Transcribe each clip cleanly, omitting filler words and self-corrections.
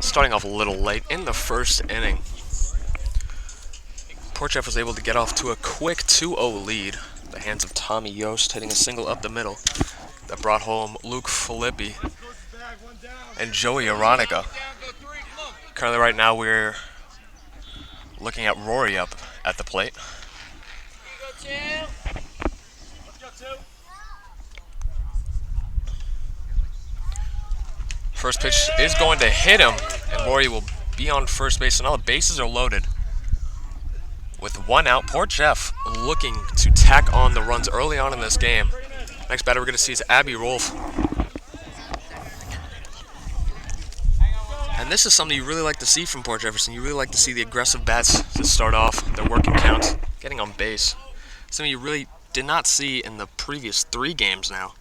Starting off a little late in the first inning. Port Jeff was able to get off to a quick 2-0 lead. The hands of Tommy Yost hitting a single up the middle that brought home Luke Filippi and Joey Aronica. Currently right now we're looking at Rory up at the plate. First pitch is going to hit him, and Rory will be on first base, so now the bases are loaded. With one out, Port Jeff looking to tack on the runs early on in this game. Next batter we're going to see is Abby Rolfe. And this is something you really like to see from Port Jefferson. You really like to see the aggressive bats to start off, their working count, getting on base. Something you really did not see in the previous 3 games now.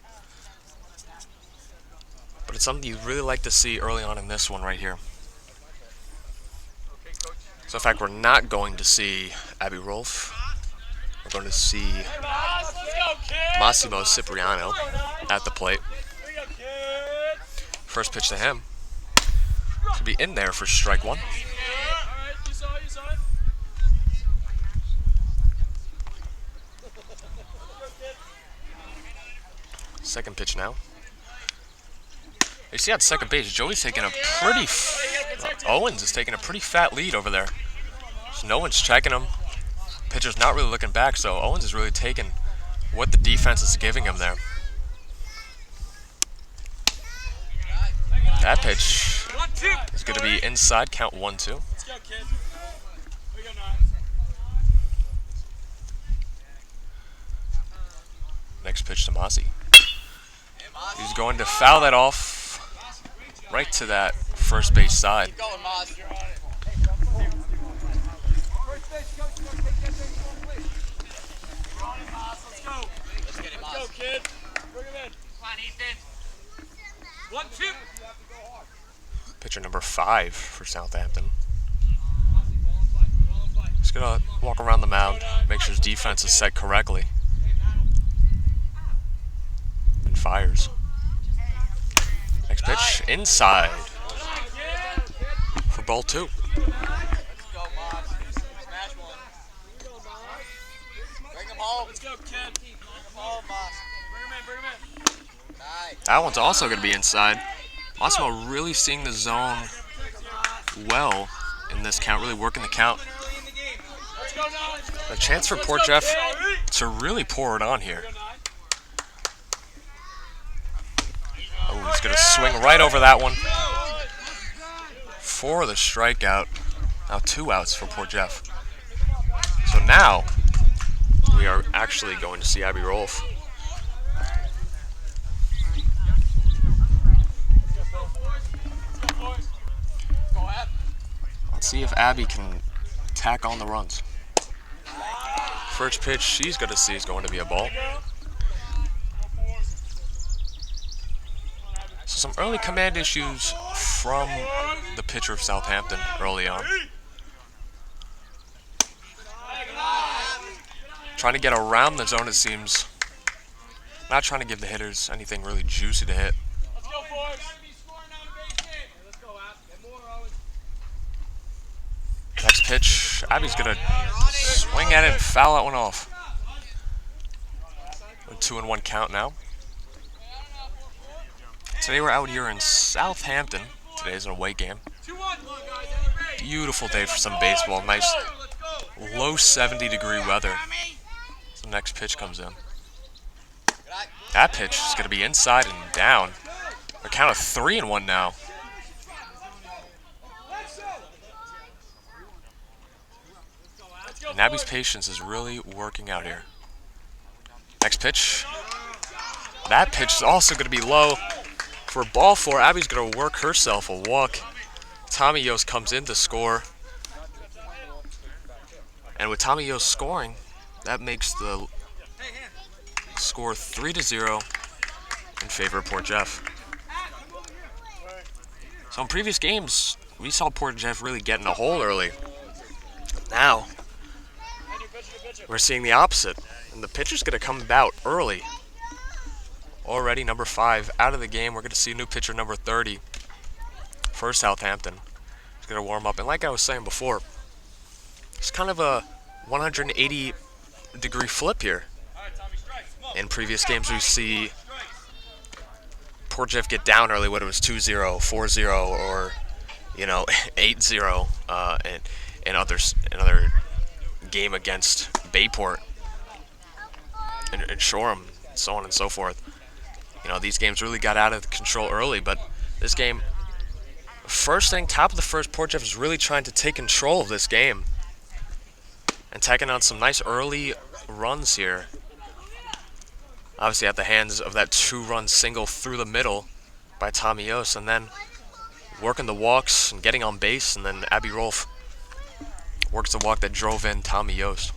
But it's something you really like to see early on in this one right here. So in fact, we're not going to see Abby Rolfe. We're going to see Massimo Cipriano at the plate. First pitch to him. Should be in there for strike 1. Second pitch now. You see at second base, Joey's taking a pretty... Owens is taking a pretty fat lead over there. So no one's checking him. Pitcher's not really looking back, so Owens is really taking what the defense is giving him there. That pitch is going to be inside, count 1-2. Next pitch to Mossy. He's going to foul that off right to that first base side. Pitcher number 5 for Southampton. He's going to walk around the mound, make sure his defense is set correctly. And fires. Next pitch, inside. For ball 2. That one's also going to be inside. Massimo really seeing the zone well in this count, really working the count. A chance for Port Jeff to really pour it on here. Oh, he's going to swing right over that one for the strikeout. Now 2 outs for Port Jeff. So now we are actually going to see Abby Rolfe. Let's see if Abby can tack on the runs. First pitch she's going to see is going to be a ball. So some early command issues from the pitcher of Southampton early on. Trying to get around the zone, it seems. Not trying to give the hitters anything really juicy to hit. Next pitch, Abby's going to swing at it and foul that one off. A 2-1 count now. Today we're out here in Southampton. Today's an away game. Beautiful day for some baseball. Nice low 70-degree weather. So next pitch comes in. That pitch is going to be inside and down. A count of 3-1 now. And Abby's patience is really working out here. Next pitch. That pitch is also going to be low. For ball 4, Abby's going to work herself a walk. Tommy Yost comes in to score. And with Tommy Yost scoring, that makes the score 3-0 in favor of Port Jeff. So in previous games, we saw Port Jeff really get in a hole early. Now, we're seeing the opposite. And the pitcher's going to come about early. Already number 5 out of the game. We're going to see new pitcher number 30. for Southampton. He's going to warm up. And like I was saying before, it's kind of a 180-degree flip here. In previous games, we see Port Jeff get down early when it was 2-0, 4-0, or 8-0 in another game against Bayport and Shoreham, so on and so forth. These games really got out of control early, but this game, first thing, top of the first, Port Jeff is really trying to take control of this game and tacking on some nice early runs here. Obviously at the hands of that 2-run single through the middle by Tommy Yost, and then working the walks and getting on base, and then Abby Rolfe works the walk that drove in Tommy Yost.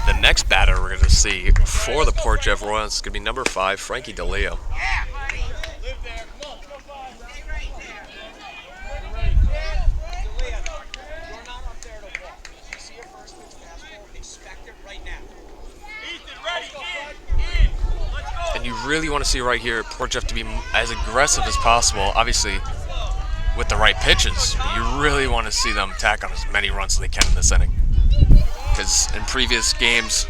The next batter we're going to see for the Port Jeff Royals is going to be number 5, Frankie DeLeo. And you really want to see right here Port Jeff to be as aggressive as possible, obviously with the right pitches. But you really want to see them tack on as many runs as they can in this inning. Because in previous games,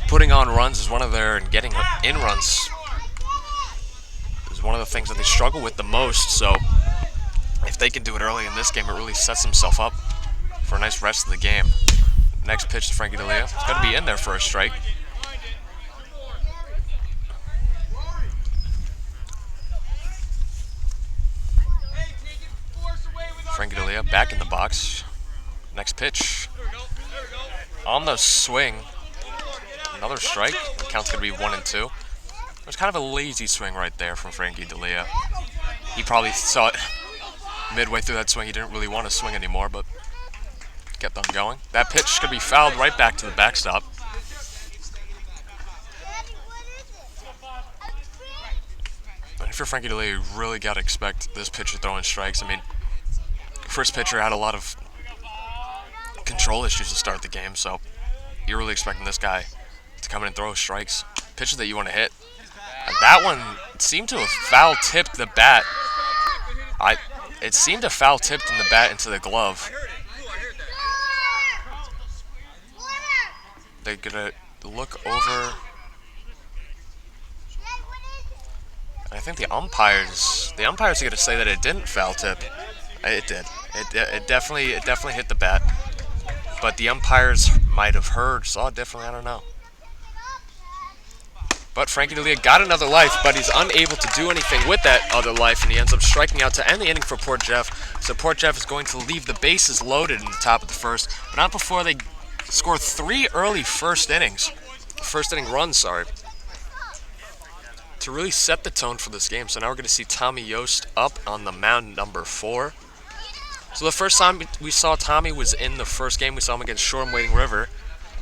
putting on runs is one of their, and getting in runs is one of the things that they struggle with the most. So if they can do it early in this game, it really sets themselves up for a nice rest of the game. Next pitch to Frankie DeLeo. It's got to be in there for a strike. Frankie DeLeo back in the box. Next pitch. On the swing, another strike. The count's going to be 1-2. It was kind of a lazy swing right there from Frankie DeLeo. He probably saw it midway through that swing. He didn't really want to swing anymore, but kept on going. That pitch is going to be fouled right back to the backstop. And if you're Frankie DeLeo, you really got to expect this pitcher throwing strikes. I mean, first pitcher had a lot of control issues to start the game, so you're really expecting this guy to come in and throw strikes, pitches that you want to hit. And that one seemed to have foul-tipped the bat. It seemed to foul-tipped in the bat into the glove. They're gonna look over. And I think the umpires are gonna say that it didn't foul-tip. It did. It definitely hit the bat. But the umpires might have saw it differently, I don't know. But Frankie DeLeo got another life, but he's unable to do anything with that other life, and he ends up striking out to end the inning for Port Jeff. So Port Jeff is going to leave the bases loaded in the top of the first, but not before they score 3 early first inning runs, to really set the tone for this game. So now we're going to see Tommy Yost up on the mound, number 4. So the first time we saw Tommy was in the first game. We saw him against Shoreham Wading River.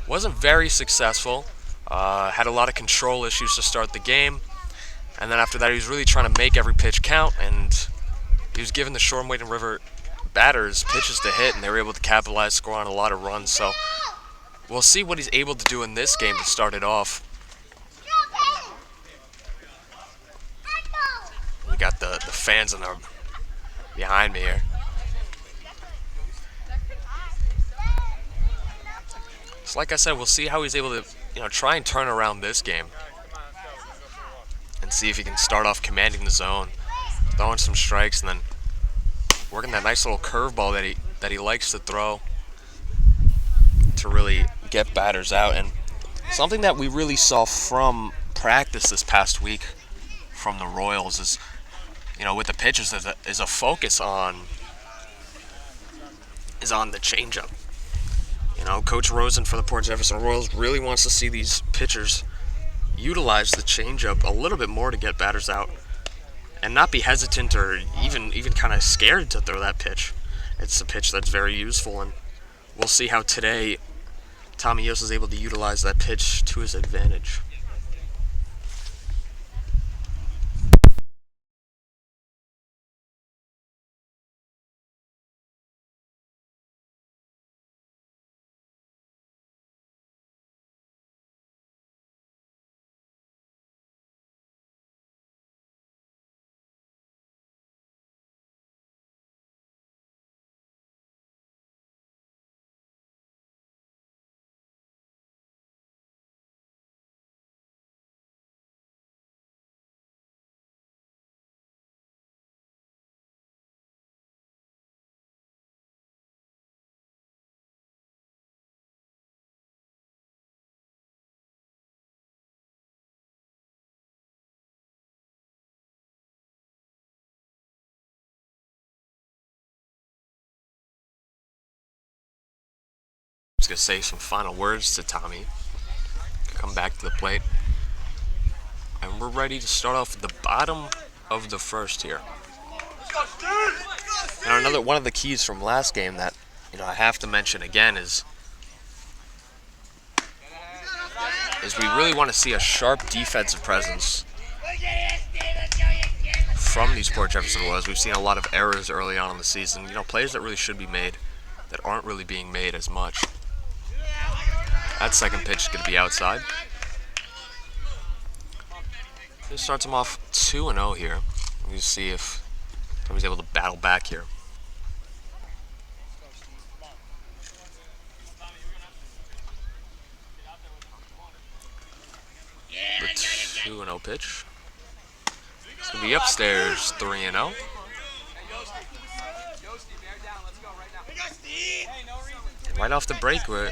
Wasn't very successful. Had a lot of control issues to start the game. And then after that, he was really trying to make every pitch count. And he was giving the Shoreham Wading River batters pitches to hit, and they were able to capitalize, score on a lot of runs. So we'll see what he's able to do in this game to start it off. We got the fans behind me here. So like I said, we'll see how he's able to, try and turn around this game and see if he can start off commanding the zone, throwing some strikes, and then working that nice little curveball that he likes to throw to really get batters out. And something that we really saw from practice this past week from the Royals is, with the pitchers, is a focus on is on the changeup. You know, Coach Rosen for the Port Jefferson Royals really wants to see these pitchers utilize the changeup a little bit more to get batters out and not be hesitant or even kind of scared to throw that pitch. It's a pitch that's very useful, and we'll see how today Tommy Yost is able to utilize that pitch to his advantage. Just going to say some final words to Tommy. Come back to the plate. And we're ready to start off at the bottom of the first here. And another one of the keys from last game that I have to mention again is we really want to see a sharp defensive presence from these Port Jefferson Royals. We've seen a lot of errors early on in the season. Plays that really should be made that aren't really being made as much. That second pitch is going to be outside. He starts him off 2-0 here. We'll see if Tommy's able to battle back here. The 2-0 pitch. It's going to be upstairs, 3-0. Right off the break, we're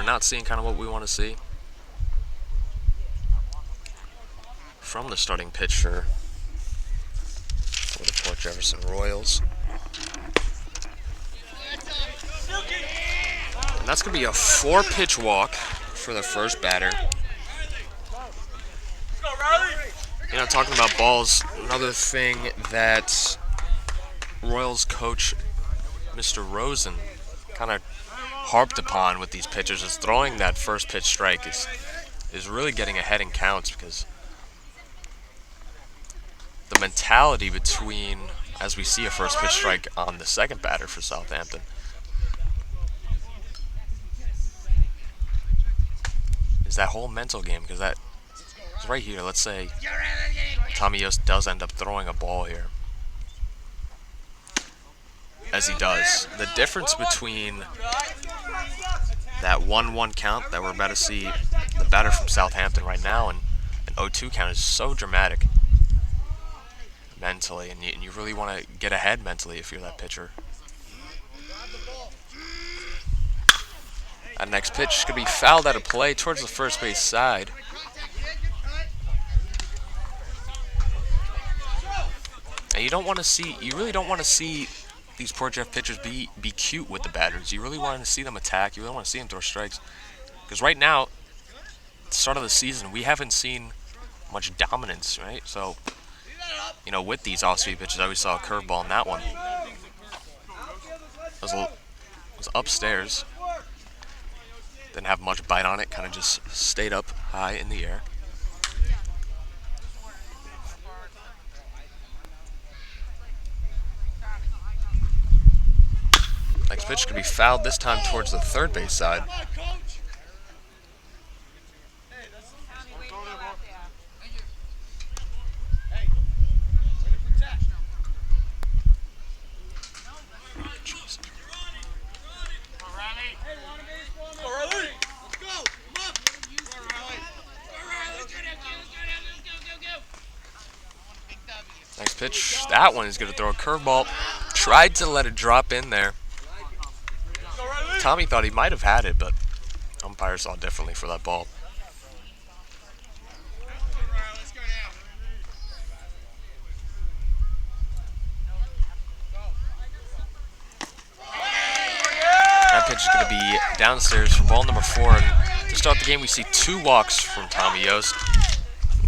not seeing kind of what we want to see from the starting pitcher for the Port Jefferson Royals. And that's going to be a 4-pitch walk for the first batter. Talking about balls, another thing that Royals coach Mr. Rosen kind of harped upon with these pitchers is throwing that first pitch strike is really getting ahead in counts, because the mentality between, as we see a first pitch strike on the second batter for Southampton, is that whole mental game, because that is right here. Let's say Tommy Yost does end up throwing a ball here, as he does. The difference between that 1-1 count that we're about to see the batter from Southampton right now and an 0-2 count is so dramatic mentally, and you really want to get ahead mentally if you're that pitcher. That next pitch is going to be fouled out of play towards the first base side. And you really don't want to see these Port Jeff pitchers be cute with the batters. You really want to see them attack. You really want to see them throw strikes. Because right now, at the start of the season, we haven't seen much dominance, right? So, with these off-speed pitches, I always saw a curveball in that one. It was upstairs. Didn't have much bite on it. Kind of just stayed up high in the air. Next pitch could be fouled, this time towards the third base side. Next pitch, that one is going to throw a curveball. Tried to let it drop in there. Tommy thought he might have had it, but umpire saw differently for that ball. is going to be downstairs for ball number 4. And to start the game, we see 2 walks from Tommy Yost.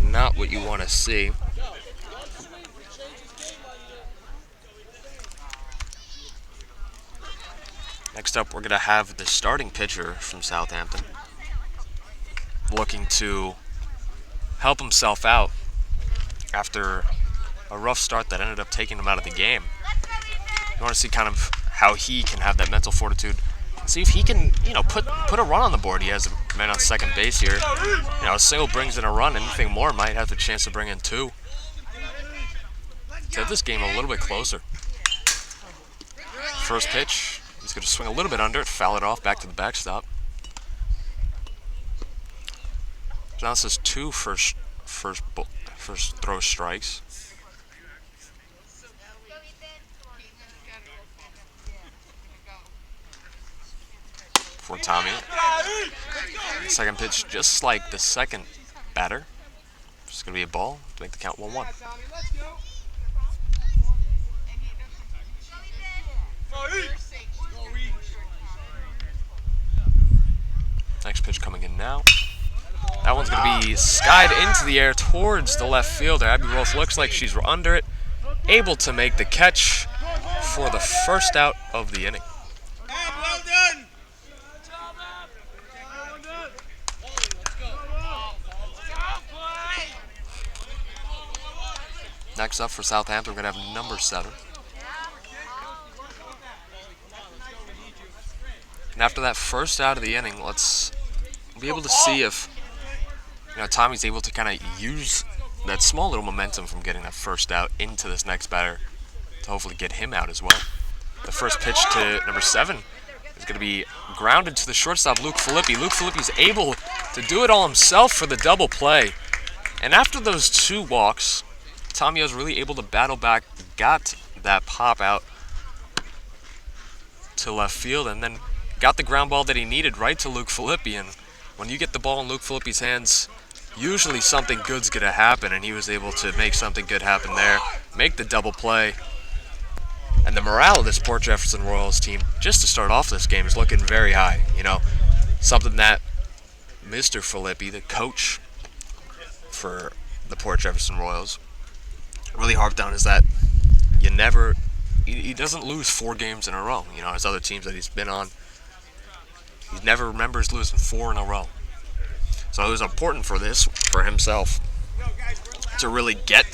Not what you want to see. Next up, we're going to have the starting pitcher from Southampton looking to help himself out after a rough start that ended up taking him out of the game. You want to see kind of how he can have that mental fortitude. See if he can, put a run on the board. He has a man on second base here. A single brings in a run. Anything more might have the chance to bring in 2. To have this game a little bit closer. First pitch, he's going to swing a little bit under it, foul it off, back to the backstop. Now this is 2 first throw strikes. For Tommy. Second pitch, just like the second batter. It's going to be a ball to make the count 1-1. Next pitch coming in now. That one's going to be skied into the air towards the left fielder. Abby Rolfe looks like she's under it, able to make the catch for the first out of the inning. Next up for Southampton, we're going to have number 7. And after that first out of the inning, let's be able to see if Tommy's able to kind of use that small little momentum from getting that first out into this next batter to hopefully get him out as well. The first pitch to number 7 is going to be grounded to the shortstop, Luke Filippi. Luke Filippi's able to do it all himself for the double play. And after those 2 walks, Tommy was really able to battle back, got that pop out to left field, and then got the ground ball that he needed right to Luke Filippi. And when you get the ball in Luke Filippi's hands, usually something good's going to happen, and he was able to make something good happen there, make the double play. And the morale of this Port Jefferson Royals team, just to start off this game, is looking very high. Something that Mr. Filippi, the coach for the Port Jefferson Royals, really harped on is that he doesn't lose 4 games in a row. His other teams that he's been on, he never remembers losing 4 in a row. So it was important for himself to really get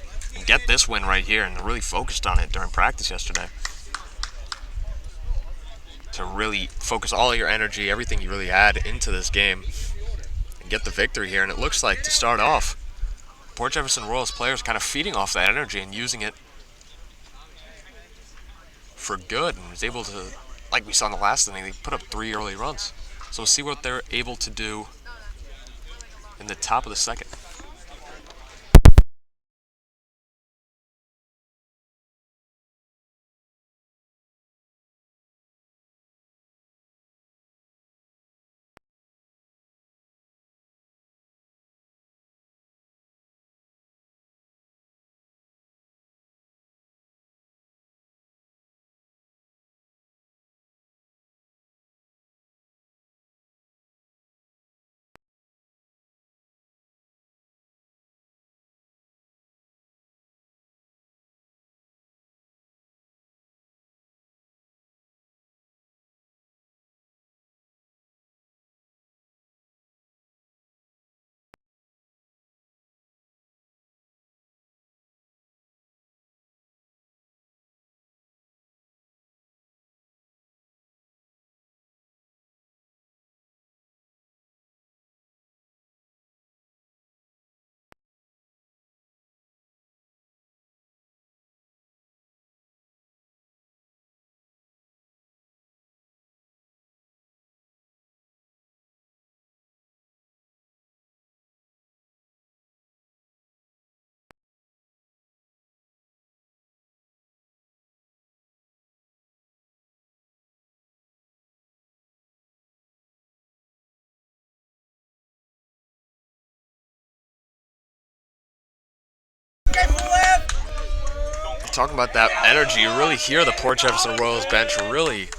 this win right here, and really focused on it during practice yesterday. To really focus all your energy, everything you really had into this game, and get the victory here. And it looks like, to start off, Port Jefferson Royals players kind of feeding off that energy and using it for good, and was able to, like we saw in the last inning, they put up 3 early runs. So we'll see what they're able to do in the top of the second. Talking about that energy, you really hear the Port Jefferson Royals bench really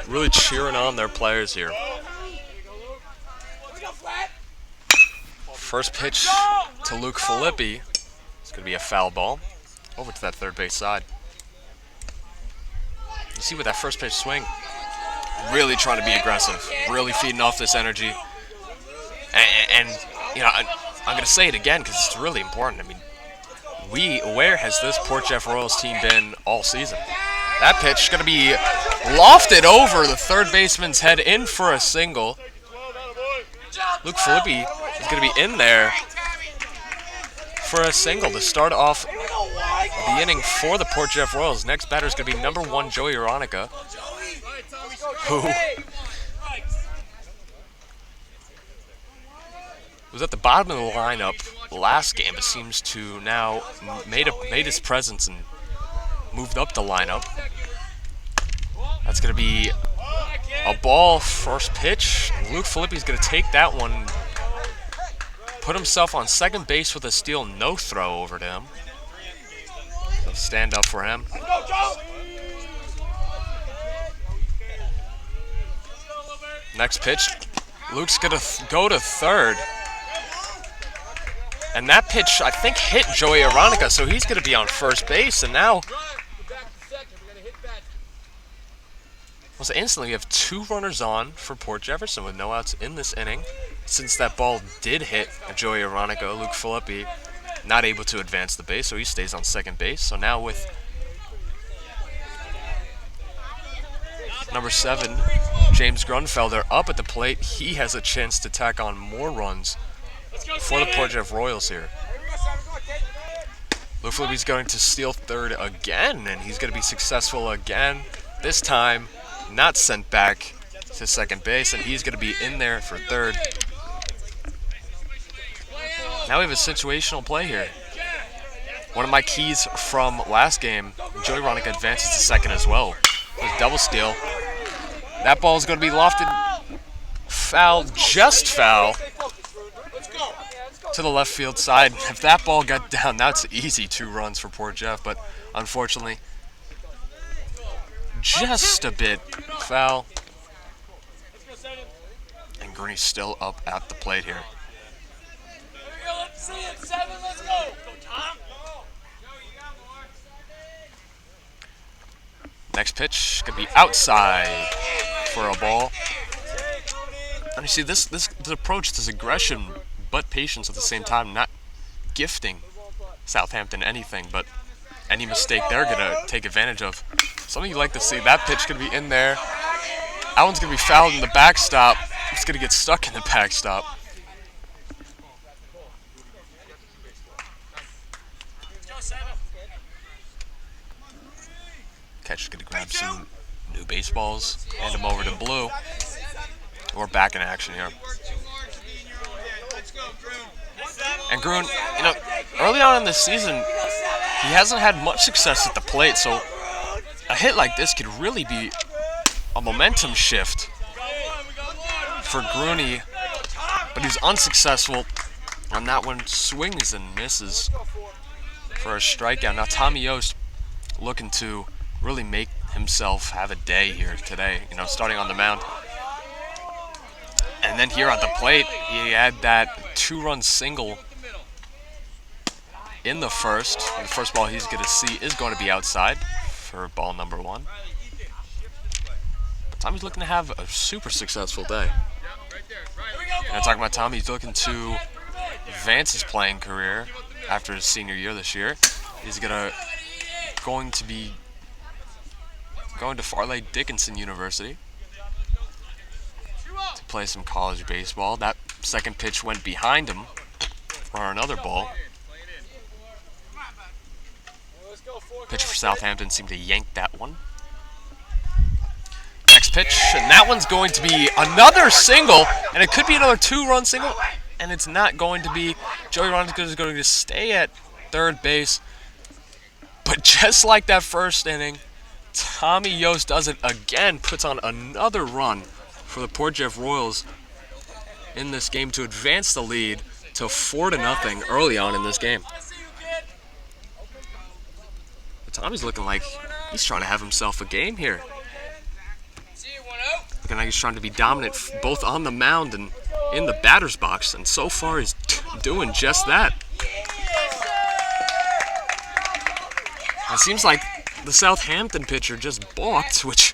really cheering on their players here. First pitch to Luke Filippi. It's going to be a foul ball over to that third base side. You see with that first pitch swing, really trying to be aggressive, really feeding off this energy. And you know, I'm going to say it again because it's really important. I mean, where has this Port Jeff Royals team been all season? That pitch is going to be lofted over the third baseman's head in for a single. Luke Filippi is going to be in there for a single to start off the inning for the Port Jeff Royals. Next batter is going to be number 1, Joey Aronica, who was at the bottom of the lineup last game, but seems to now made his presence and moved up the lineup. That's going to be a ball, first pitch. Luke Filippi is going to take that one, put himself on second base with a steal, no throw over to him. So stand up for him. Next pitch, Luke's going to go to third. And that pitch, I think, hit Joey Aronica, so he's going to be on first base. And now, well, instantly, we have 2 runners on for Port Jefferson with no outs in this inning. Since that ball did hit Joey Aronica, Luke Filippi not able to advance the base, so he stays on second base. So now with number 7, James Grunfelder, up at the plate, he has a chance to tack on more runs for the Port Jeff Royals here. Luke Filippi's going to steal third again, and he's going to be successful again. This time, not sent back to second base, and he's going to be in there for third. Now we have a situational play here. One of my keys from last game, Joey Aronica advances to second as well. With double steal. That ball is going to be lofted foul, just foul, to the left field side. If that ball got down, that's easy 2 runs for Port Jeff, but unfortunately, just a bit foul. And Greeny's still up at the plate here. Next pitch gonna be outside for a ball. And you see this approach, this aggression, but patience at the same time, not gifting Southampton anything, but any mistake they're gonna take advantage of. Something you like to see. That pitch gonna be in there. That one's gonna be fouled in the backstop. It's gonna get stuck in the backstop. Catcher's gonna grab some new baseballs, hand them over to Blue. We're back in action here. And Gruen, you know, early on in this season, he hasn't had much success at the plate, so a hit like this could really be a momentum shift for Gruen, but he's unsuccessful on that one. Swings and misses for a strikeout. Now Tommy Yost looking to really make himself have a day here today, you know, starting on the mound. And then here at the plate, he had that 2-run single in the first. And the first ball he's going to see is going to be outside for ball number 1. But Tommy's looking to have a super successful day. And talking about Tommy, he's looking to advance his playing career after his senior year this year. He's going to be going to Farley Dickinson University to play some college baseball. That second pitch went behind him for another ball. Pitch for Southampton seemed to yank that one. Next pitch, and that one's going to be another single, and it could be another 2-run single, and it's not going to be. Joey Aronica is going to stay at third base, but just like that first inning, Tommy Yost does it again, puts on another run for the Port Jeff Royals in this game to advance the lead to 4-0 early on in this game. But Tommy's looking like he's trying to have himself a game here. Looking like he's trying to be dominant both on the mound and in the batter's box, and so far he's doing just that. It seems like the Southampton pitcher just balked, which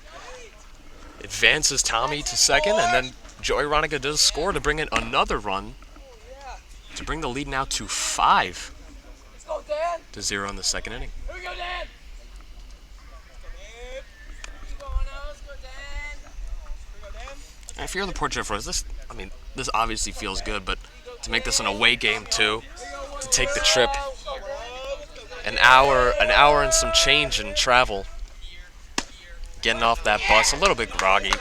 advances Tommy to second, and then Joey Ronica does score to bring in another run to bring the lead now to 5-0 in the second inning. And if you're the Port Jefferson, this obviously feels good, but to make this an away game too, to take the trip, an hour and some change in travel, getting off that bus a little bit groggy,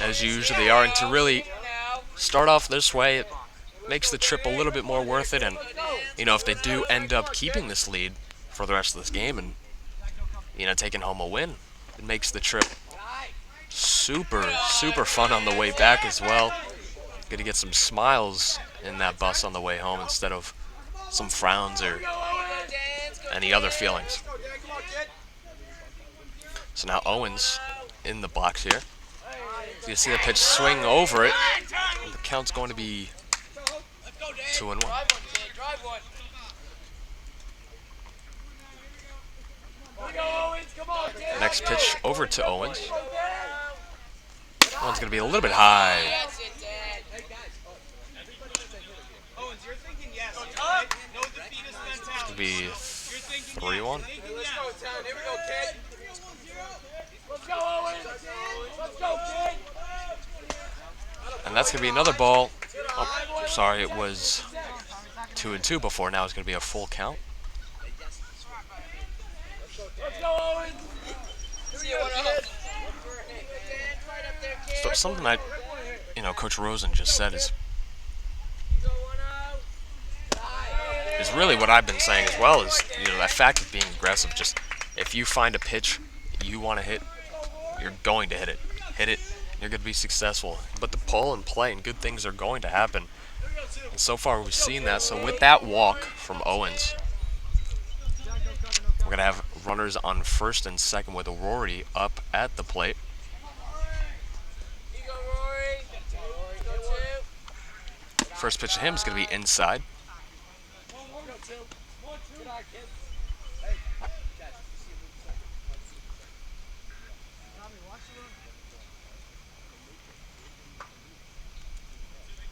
as you usually are, and to really start off this way, it makes the trip a little bit more worth it. And if they do end up keeping this lead for the rest of this game and taking home a win, it makes the trip super fun on the way back as well. Going to get some smiles in that bus on the way home instead of some frowns or any other feelings. So now Owens in the box here. You see the pitch swing over it. The count's going to be 2-1. Next pitch over to Owens. One's going to be a little bit high. It's going to be 3-1. And that's going to be another ball. Oh, sorry, it was 2-2 before. Now it's going to be a full count. So something Coach Rosen just said is really what I've been saying as well, is that fact of being aggressive. Just if you find a pitch you want to hit, you're going to hit it. Hit it, you're going to be successful. But the pull and play and good things are going to happen. And so far we've seen that. So with that walk from Owens, we're going to have runners on first and second with Rory up at the plate. First pitch to him is going to be inside.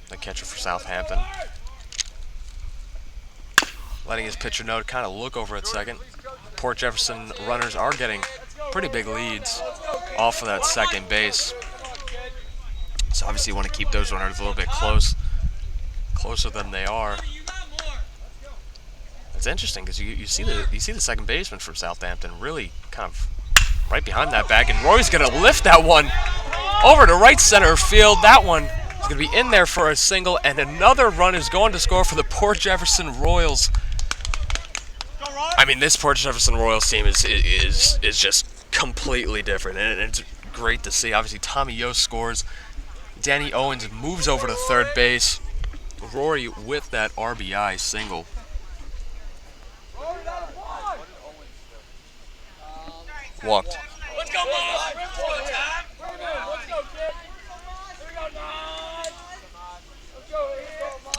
The catcher for Southampton, letting his pitcher know to kind of look over at second. Port Jefferson runners are getting pretty big leads off of that second base. So obviously you want to keep those runners a little bit closer than they are. It's interesting because you see the second baseman from Southampton really kind of right behind that bag, and Roy's going to lift that one over to right center field. That one is going to be in there for a single, and another run is going to score for the Port Jefferson Royals. This Port Jefferson Royals team is just completely different, and it's great to see. Obviously, Tommy Yost scores. Danny Owens moves over to third base. Rory with that RBI single. Walked. Let's go, Bob!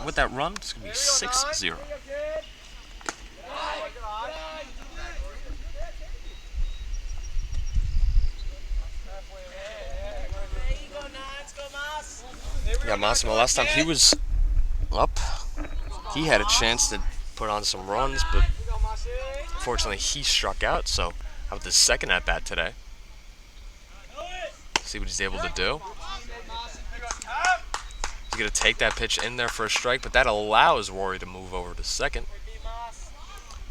With that run, it's going to be 6-0. Yeah, Massimo, last time he was up, he had a chance to put on some runs, but unfortunately he struck out, so out with his second at-bat today. See what he's able to do. He's going to take that pitch in there for a strike, but that allows Rory to move over to second.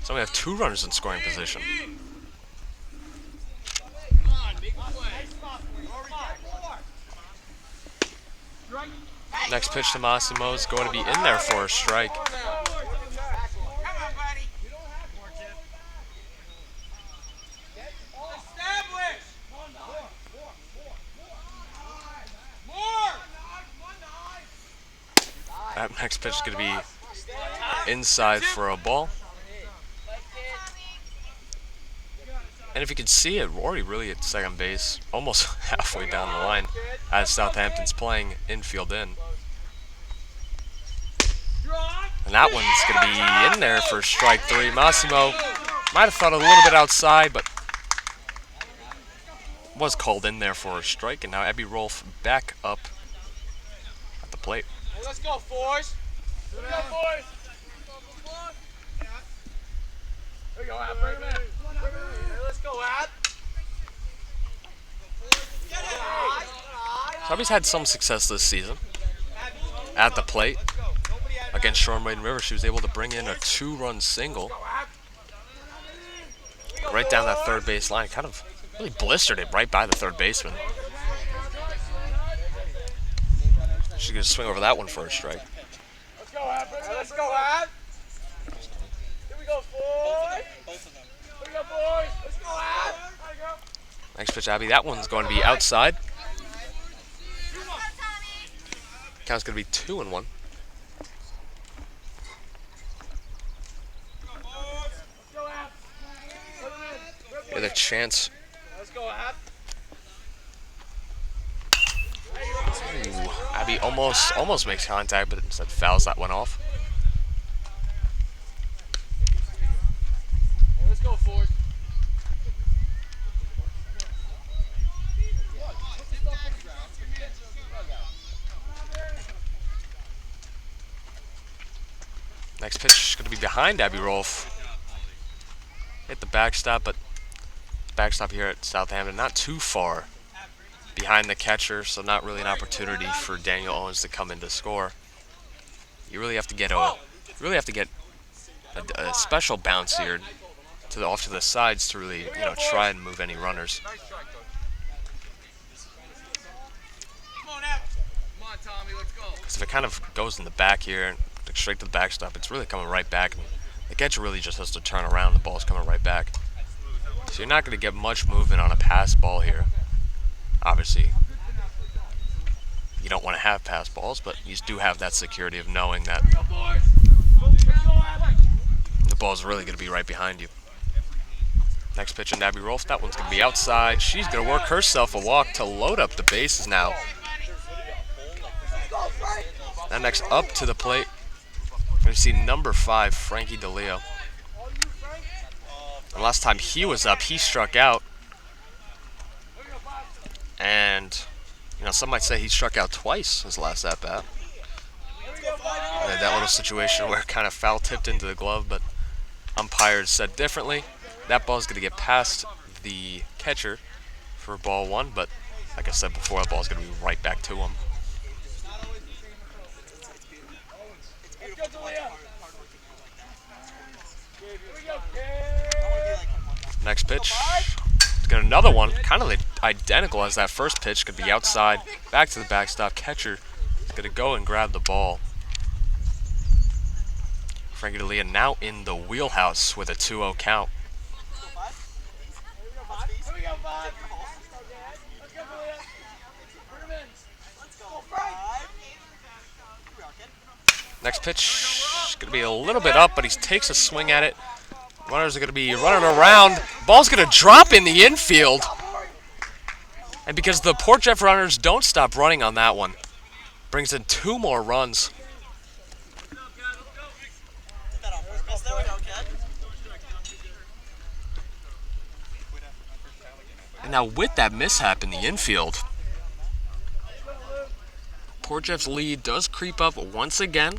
So we have two runners in scoring position. Next pitch to Massimo is going to be in there for a strike. That next pitch is going to be inside for a ball. And if you can see it, Rory really at second base, almost halfway down the line, as Southampton's playing infield in. And that one's going to be in there for strike three. Massimo might have thought a little bit outside, but was called in there for a strike. And now Abby Rolfe back up at the plate. Hey, let's go, Forrest. Let's go, boys. There you go, Ab. Bring him in. Hey, let's go, Ab. Abby's had some success this season at the plate. Against Shore Maiden River, she was able to bring in a 2-run single right down that third base line. Kind of really blistered it right by the third baseman. She's going to swing over that one for a strike. Let's go, Ab. Let's go, Ab. Here we go, boys. Here we go, boys. Let's go, Ab. Next pitch, Abby. That one's going to be outside. Count's going to be 2-1. With a chance. Let's go, Ab. Ooh, Abby almost makes contact, but instead fouls that one off. Hey, let's go, Forrest. Next pitch is going to be behind Abby Rolfe. Hit the backstop, but the backstop here at Southampton not too far behind the catcher, so not really an opportunity for Daniel Owens to come in to score. You really have to get a special bounce here off to the sides to really try and move any runners. Come on, Tommy, let's go. Because if it kind of goes in the back here and straight to the backstop, it's really coming right back, and the catcher really just has to turn around. The ball's coming right back. So you're not going to get much movement on a pass ball here. Obviously, you don't want to have pass balls, but you do have that security of knowing that the ball's really going to be right behind you. Next pitch in Abby Rolfe. That one's going to be outside. She's going to work herself a walk to load up the bases now. Now next up to the plate, we see number 5, Frankie DeLeo. And last time he was up, he struck out. And, some might say he struck out twice his last at-bat. That little situation where it kind of foul tipped into the glove, but umpires said differently. That ball's going to get past the catcher for ball 1, but like I said before, the ball's going to be right back to him. Next pitch. It's got another one, kind of identical as that first pitch. Could be outside, back to the backstop. Catcher is going to go and grab the ball. Frankie DeLeo now in the wheelhouse with a 2-0 count. Next pitch is going to be a little bit up, but he takes a swing at it. Runners are going to be running around. Ball's going to drop in the infield. And because the Port Jeff runners don't stop running on that one, brings in 2 more runs. And now with that mishap in the infield, Port Jeff's lead does creep up once again.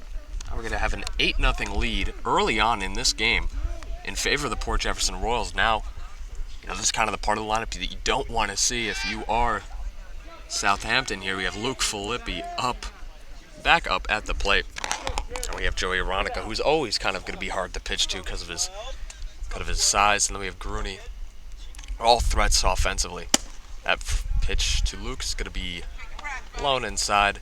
Now we're going to have an 8-0 lead early on in this game in favor of the Port Jefferson Royals. Now, this is kind of the part of the lineup that you don't want to see if you are Southampton here. We have Luke Filippi back up at the plate. And we have Joey Aronica, who's always kind of going to be hard to pitch to because of his size. And then we have Grooney. All threats offensively. That pitch to Luke is going to be blown inside.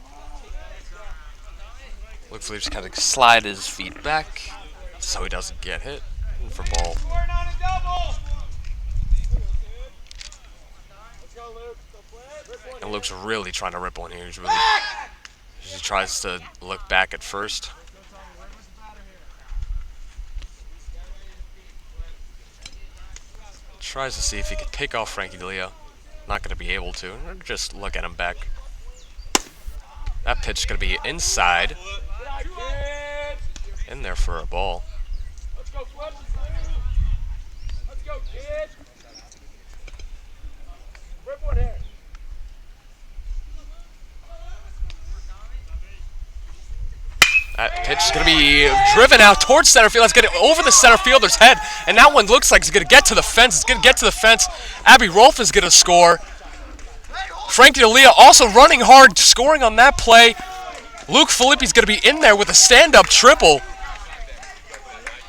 Luke Filippi just kind of slide his feet back so he doesn't get hit for ball. And Luke's really trying to rip one here. He tries to look back at first. Tries to see if he could pick off Frankie D'Elia. Not going to be able to. Just look at him back. That pitch is going to be inside. In there for a ball. Let's go, Flip. Let's go, kid. Rip one here. That pitch is going to be driven out towards center field. It's going to over the center fielder's head. And that one looks like it's going to get to the fence. It's going to get to the fence. Abby Rolfe is going to score. Frankie D'Elia also running hard, scoring on that play. Luke Filippi's going to be in there with a stand-up triple.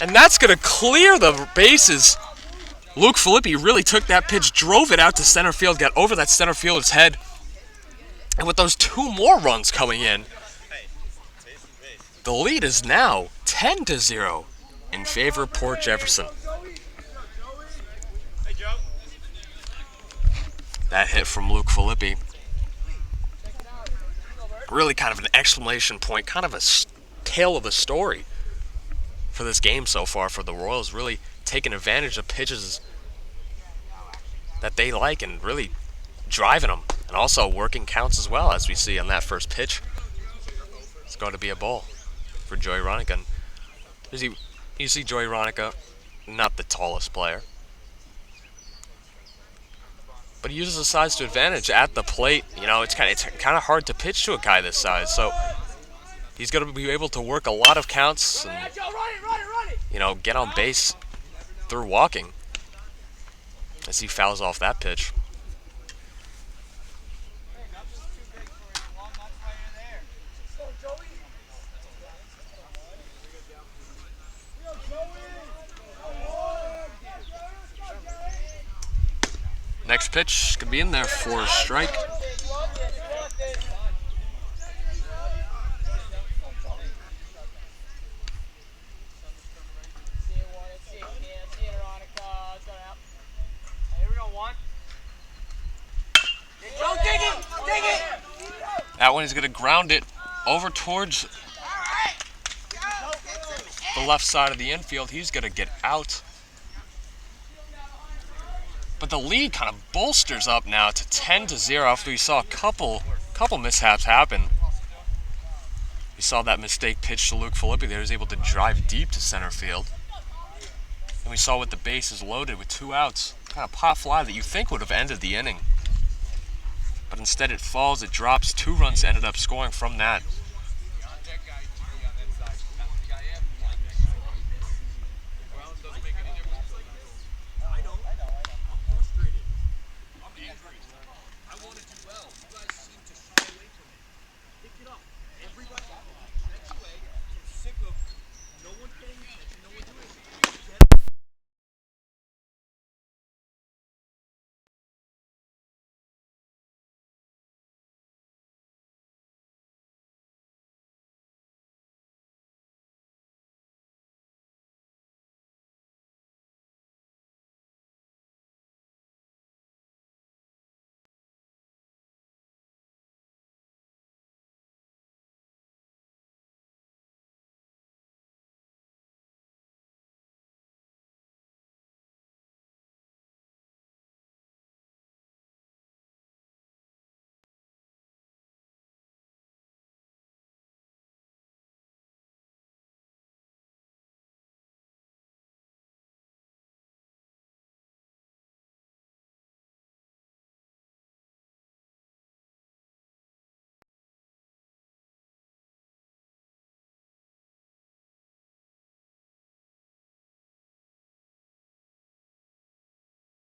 And that's going to clear the bases. Luke Filippi really took that pitch, drove it out to center field, got over that center fielder's head. And with those two more runs coming in, the lead is now 10-0 in favor of Port Jefferson. That hit from Luke Filippi. Really kind of an exclamation point, kind of a tale of the story for this game so far for the Royals. Really taking advantage of pitches that they like and really driving them. And also working counts as well, as we see on that first pitch. It's going to be a ball for Joey Ronica. You see Joey Ronica, not the tallest player, but he uses his size to advantage at the plate. You know, it's kind of hard to pitch to a guy this size, so he's going to be able to work a lot of counts and, you know, get on base through walking as he fouls off that pitch. Next pitch could be in there for a strike. That one is going to ground it over towards the left side of the infield. He's going to get out. But the lead kind of bolsters up now to 10-0 after we saw a couple mishaps happen. We saw that mistake pitch to Luke Filippi there. He was able to drive deep to center field. And we saw with the bases loaded with 2 outs, kind of pop fly that you think would have ended the inning. But instead it falls, it drops. 2 runs ended up scoring from that.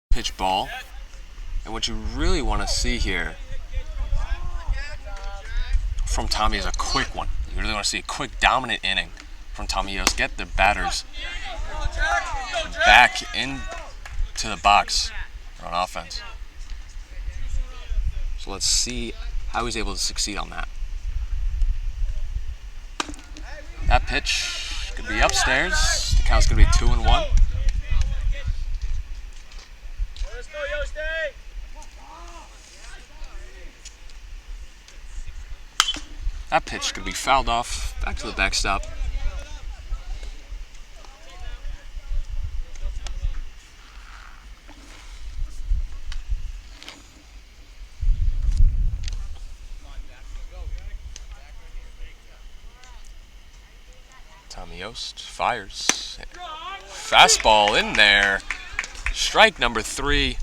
Pitch ball. And what you really want to see here from Tommy is a quick one. You really want to see a quick, dominant inning from Tommy Yost. Get the batters back into the box on offense. So let's see how he's able to succeed on that. That pitch could be upstairs. The count's going to be 2-1. That pitch could be fouled off, back to the backstop. Yost fires. Fastball in there. Strike number 3.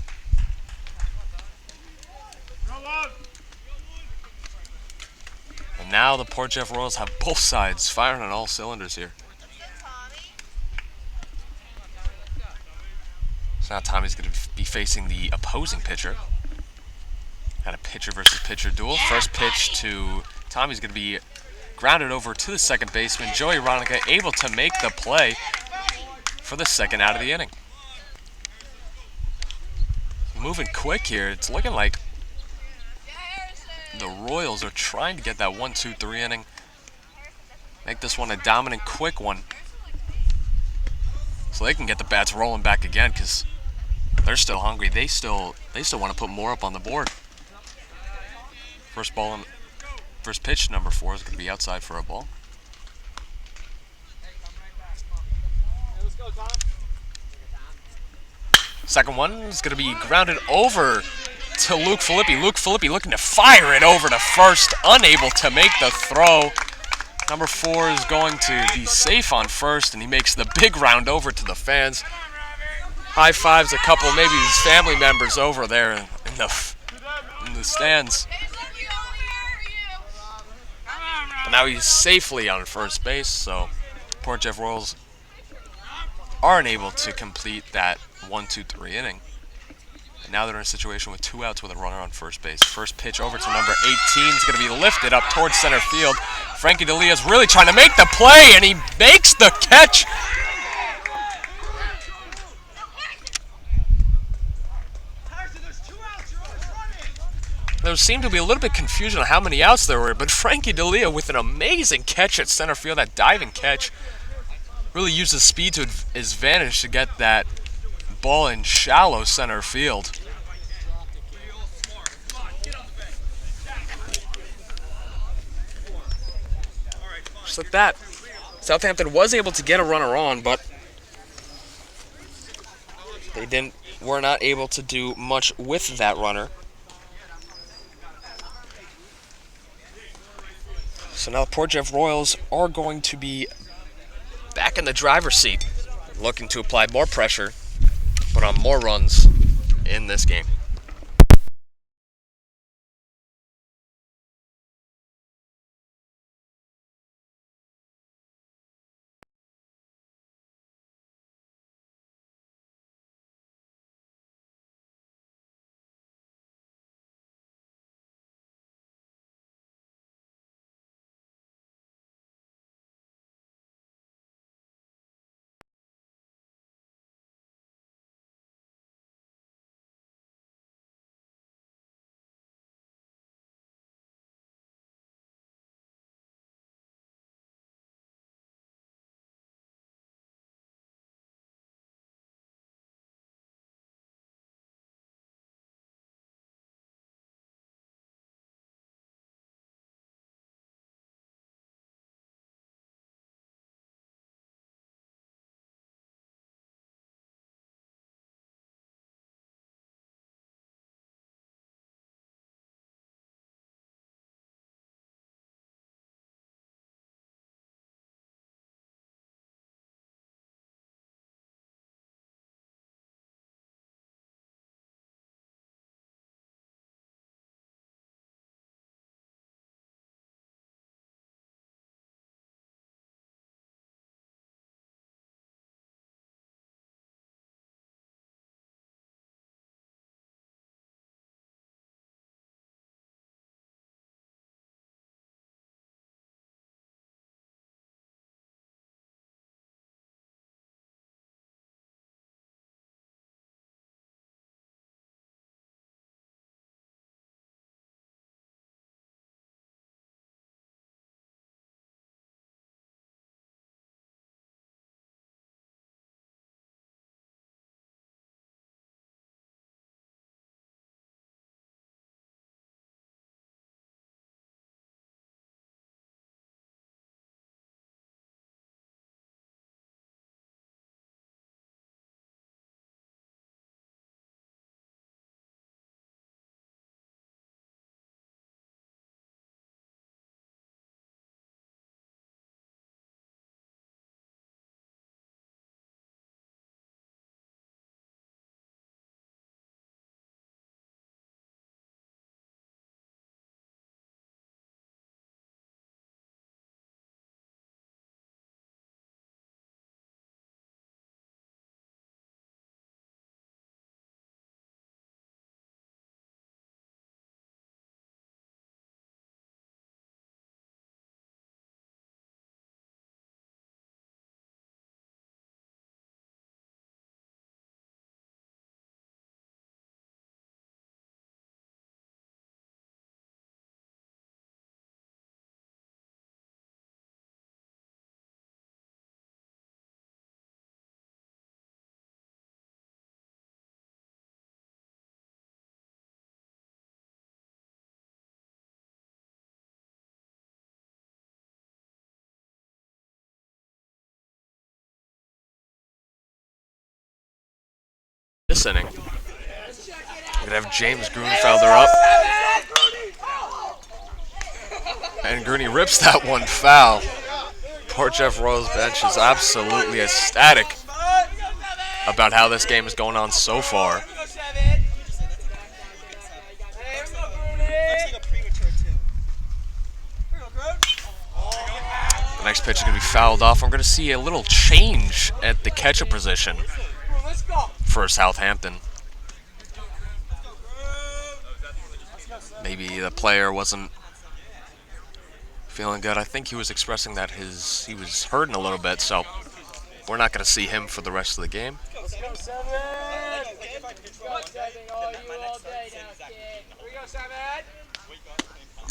And now the Port Jeff Royals have both sides firing on all cylinders here. So now Tommy's going to be facing the opposing pitcher. Got a pitcher versus pitcher duel. First pitch to Tommy's going to be grounded over to the second baseman. Joey Ronica able to make the play for the second out of the inning. Moving quick here. It's looking like the Royals are trying to get that 1-2-3 inning. Make this one a dominant, quick one. So they can get the bats rolling back again because they're still hungry. They still want to put more up on the board. First pitch, number 4, is going to be outside for a ball. Second one is going to be grounded over to Luke Filippi. Luke Filippi looking to fire it over to first, unable to make the throw. Number 4 is going to be safe on first, and he makes the big round over to the fans. High fives a couple, maybe his family members over there in the stands. But now he's safely on first base, so Port Jeff Royals aren't able to complete that 1-2-3 inning. And now they're in a situation with 2 outs with a runner on first base. First pitch over to number 18 is going to be lifted up towards center field. Frankie D'Elia's really trying to make the play, and he makes the catch. There seemed to be a little bit of confusion on how many outs there were, but Frankie D'Elia with an amazing catch at center field, that diving catch, really used his speed to his advantage to get that ball in shallow center field. Just like that, Southampton was able to get a runner on, but they were not able to do much with that runner. So now the Port Jeff Royals are going to be back in the driver's seat, looking to apply more pressure, put on more runs in this game. this inning. We're going to have James Grunfelder up. And Grooney rips that one foul. Port Jeff Royals bench is absolutely ecstatic about how this game is going on so far. The next pitch is going to be fouled off. We're going to see a little change at the catcher position for Southampton. Maybe the player wasn't feeling good. I think he was expressing that he was hurting a little bit, so we're not going to see him for the rest of the game.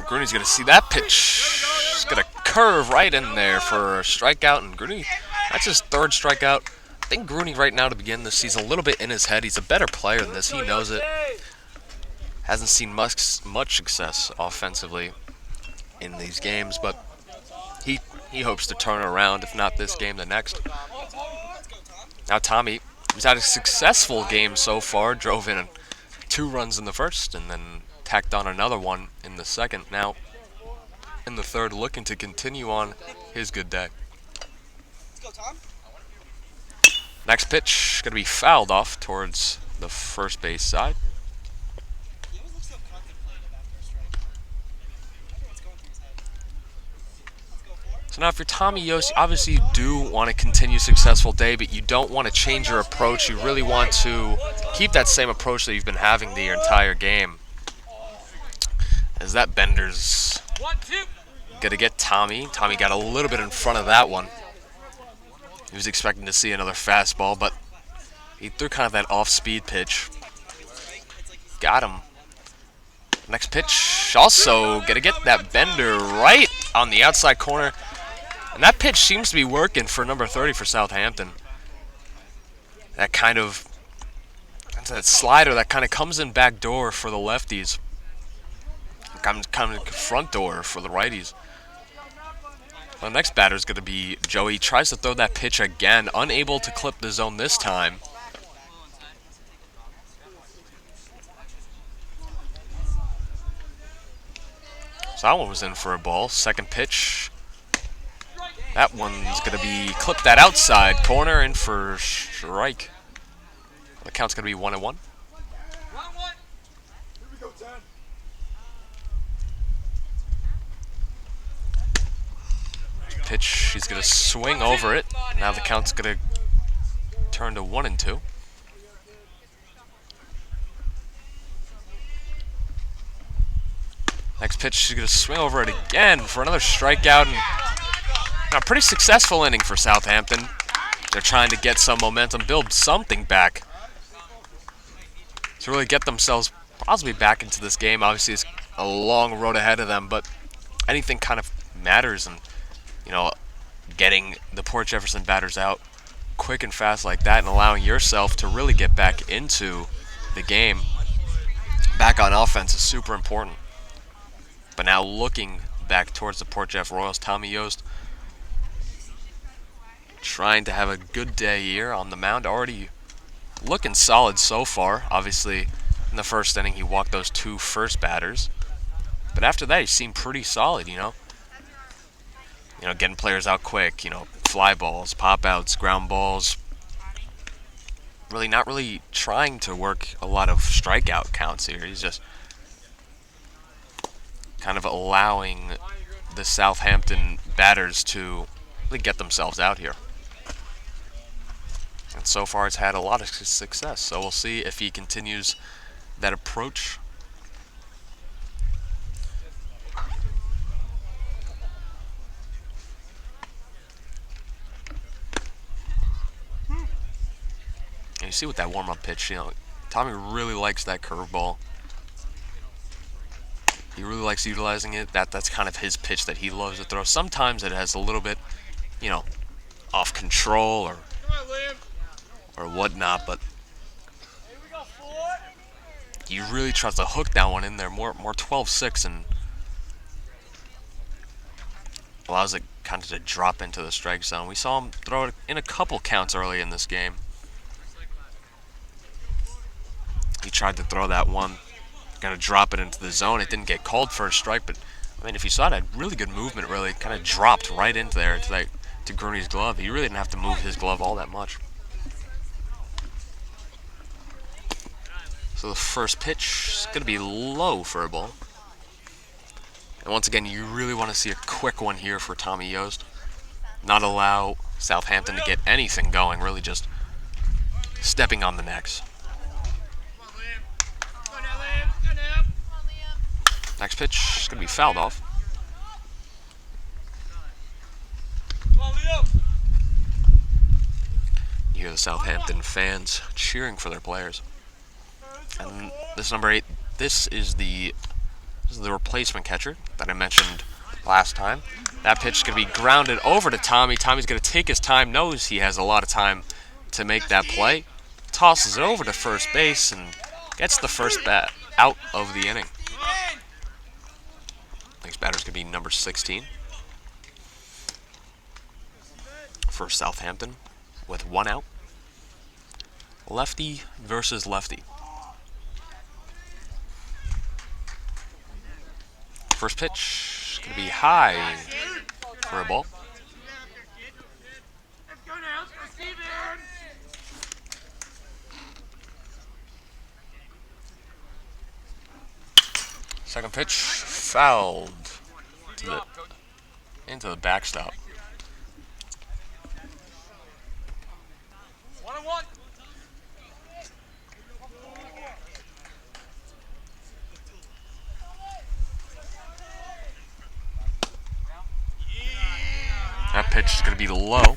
Grooney's going to see that pitch. He's going to curve right in there for a strikeout, and Grooney, that's his third strikeout. I think Grooney right now to begin this, he's a little bit in his head. He's a better player than this. He knows it. Hasn't seen much success offensively in these games, but he hopes to turn it around, if not this game, the next. Now Tommy, who's had a successful game so far, drove in 2 runs in the first and then tacked on another one in the second. Now in the third, looking to continue on his good day. Next pitch going to be fouled off towards the first base side. So now if you're Tommy Yost, obviously you do want to continue a successful day, but you don't want to change your approach. You really want to keep that same approach that you've been having the entire game. As that bender's going to get Tommy. Tommy got a little bit in front of that one. He was expecting to see another fastball, but he threw kind of that off-speed pitch. Got him. Next pitch, also going to get that bender right on the outside corner. And that pitch seems to be working for number 30 for Southampton. That slider that kind of comes in back door for the lefties. Comes front door for the righties. The next batter is going to be Joey. Tries to throw that pitch again, unable to clip the zone this time. So that one was in for a ball. Second pitch. That one's going to be clipped that outside corner in for strike. The count's going to be 1-1. Pitch, he's going to swing over it. Now the count's going to turn to 1-2. Next pitch, he's going to swing over it again for another strikeout. And a pretty successful inning for Southampton. They're trying to get some momentum, build something back to really get themselves possibly back into this game. Obviously, it's a long road ahead of them, but anything kind of matters. And, you know, getting the Port Jefferson batters out quick and fast like that and allowing yourself to really get back into the game, back on offense, is super important. But now looking back towards the Port Jeff Royals, Tommy Yost trying to have a good day here on the mound. Already looking solid so far. Obviously, in the first inning, he walked those 2 first batters. But after that, he seemed pretty solid, you know. You know, getting players out quick, you know, fly balls, pop outs, ground balls. Really not really trying to work a lot of strikeout counts here. He's just kind of allowing the Southampton batters to really get themselves out here. And so far, it's had a lot of success. So we'll see if he continues that approach. And you see with that warm-up pitch, you know, Tommy really likes that curveball. He really likes utilizing it. That's kind of his pitch that he loves to throw. Sometimes it has a little bit, you know, off control or whatnot, but he really tries to hook that one in there, more 12-6, and allows it kind of to drop into the strike zone. We saw him throw it in a couple counts early in this game. He tried to throw that one, gonna drop it into the zone. It didn't get called for a strike, but I mean, if you saw it, had really good movement. Really, kind of dropped right into there to Gurney's glove. He really didn't have to move his glove all that much. So the first pitch is gonna be low for a ball. And once again, you really want to see a quick one here for Tommy Yost. Not allow Southampton to get anything going. Really, just stepping on the necks. Next pitch is going to be fouled off. You hear the Southampton fans cheering for their players. And this number 8, this is the replacement catcher that I mentioned last time. That pitch is going to be grounded over to Tommy. Tommy's going to take his time, knows he has a lot of time to make that play. Tosses it over to first base and gets the first bat out of the inning. Next batter is going to be number 16 for Southampton with 1 out. Lefty versus lefty. First pitch is going to be high for a ball. Second pitch fouled into the backstop. 1-1. That pitch is going to be low.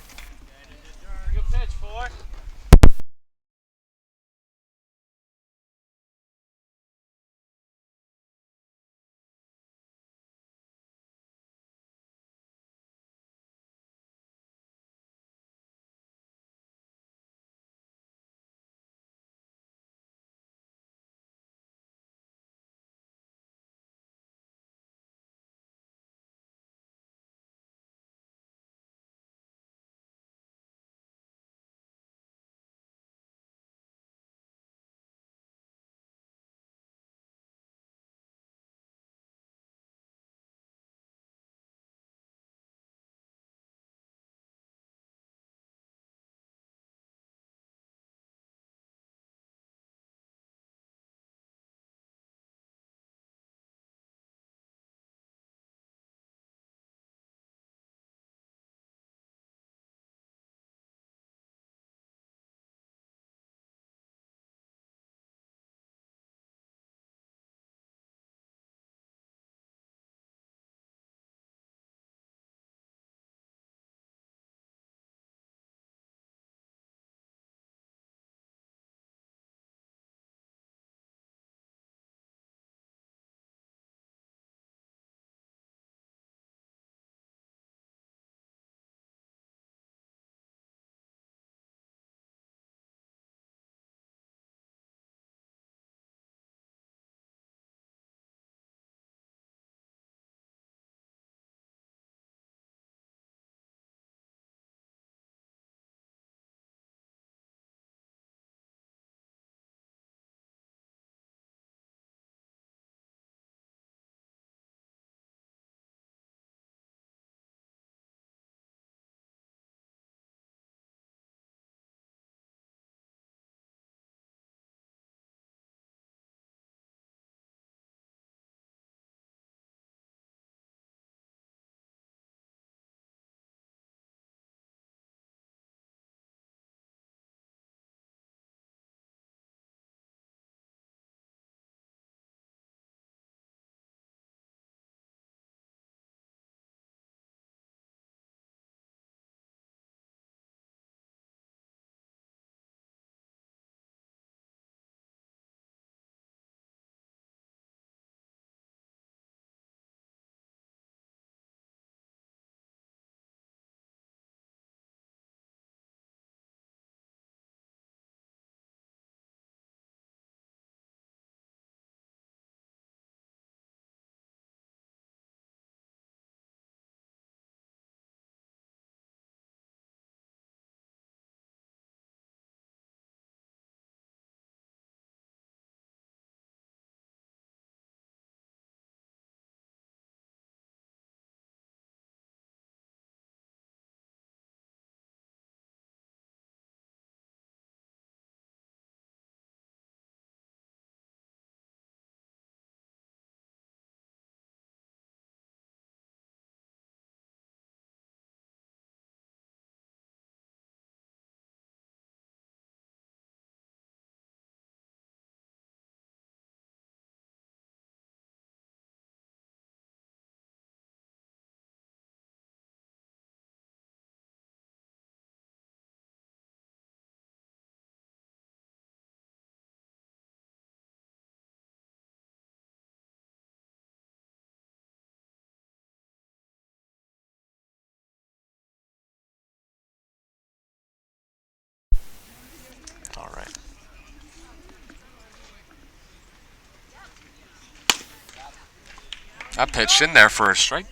That pitch in there for a strike.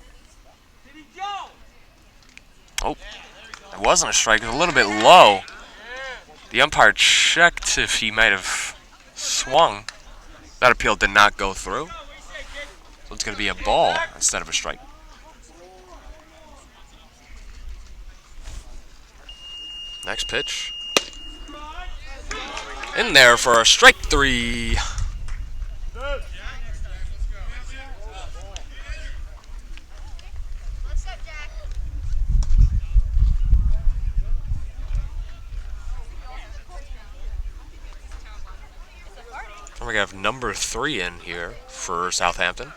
Oh, it wasn't a strike. It was a little bit low. The umpire checked if he might have swung. That appeal did not go through. So it's going to be a ball instead of a strike. Next pitch. In there for a strike 3. And we have number 3 in here for Southampton.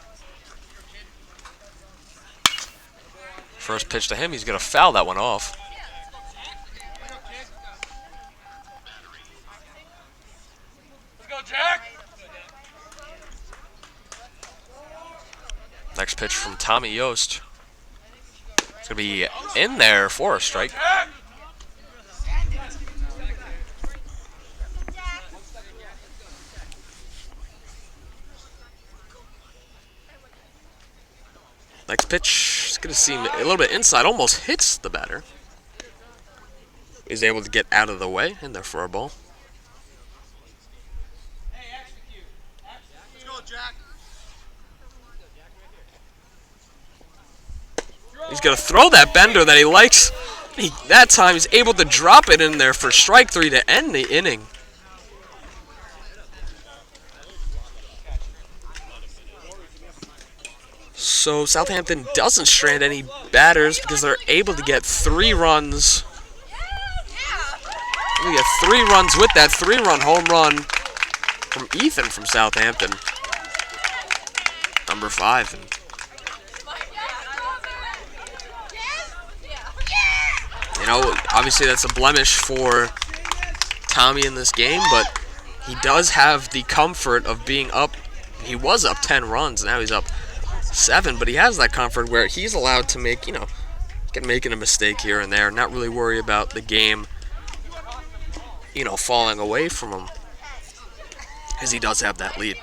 First pitch to him, he's going to foul that one off. Let's go, Jack. Next pitch from Tommy Yost. It's going to be in there for a strike. Next pitch is going to seem a little bit inside, almost hits the batter. He's able to get out of the way, in there for a ball. Let's go, Jack. He's going to throw that bender that he likes. That time he's able to drop it in there for strike 3 to end the inning. So Southampton doesn't strand any batters because they're able to get 3 runs. We get 3 runs with that 3-run home run from Ethan from Southampton. Number 5. You know, obviously that's a blemish for Tommy in this game, but he does have the comfort of being up. He was up 10 runs, now he's up 7, but he has that comfort where he's allowed to make, making a mistake here and there, not really worry about the game, falling away from him, because he does have that lead.